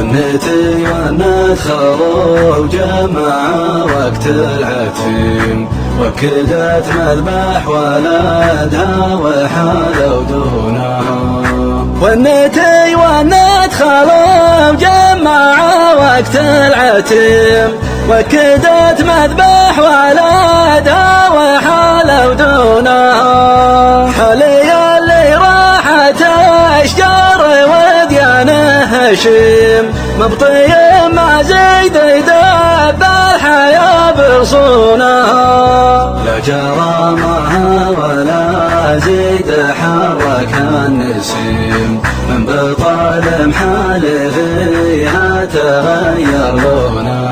والنتي والندخل وجمع وقت العتيم، وكدت مذبح ولدها وحالوا دونها. والنتي والندخل وجمع وقت العتيم، وكدت مذبح ولدها وحالوا دونها. حالي اللي راحت اشجار وديانه هشيم، مبطي ما زيد يدب الحياة بصونها. لا جرامها ولا زيد حرك النسيم، من بطال محال فيها تغير لونها.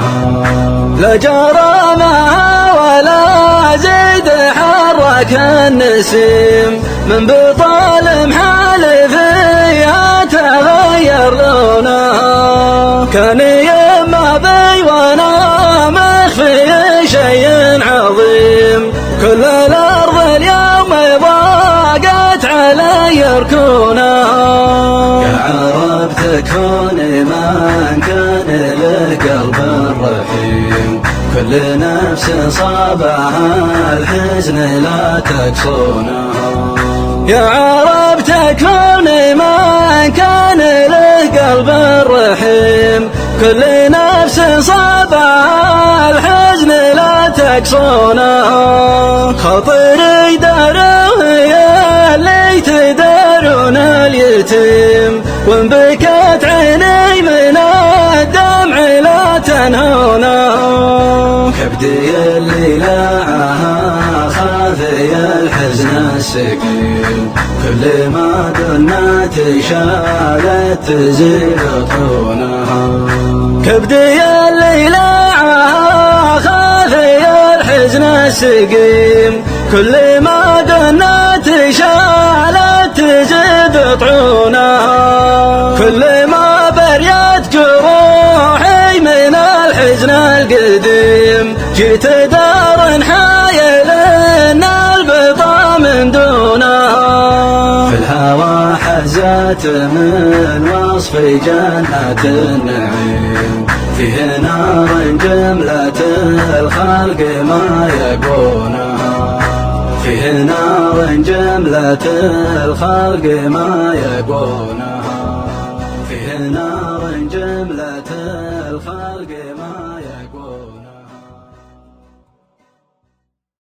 لا جرامها ولا زيد حرك النسيم، من بطال محال فيها تغير لونها. كان يما بي وانا مخفي شيء عظيم، كل الارض اليوم ضاقت علي ركونها. يا عرب تكوني من كان له قلب رحيم، كل نفس صابها الحزن لا تقصونها. يا عرب تكوني من كان له قلب رحيم، كل نفس صابها الحزن لا تقصونها. خاطري داروه يا اللي تدارون اليتيم، وان بكت عيني من الدمع لا تنهونها. كبدي اللي لاعها خافي الحزن السقيم، كل ما قلنا تشالت تزيد طونها. كبدي اللي لاعها خافي الحزن السقيم، كل ما قلنا تشالت تزيد طعونها. كل ما بريت جروحي من الحزن القديم، جيت دار حايل ان البطا من دونها. في الهوى حزت من وصف جنة النعيم، فيه نار جملة الخلق ما يقونها. فيه نار جملة الخلق ما يقونها. فيه نار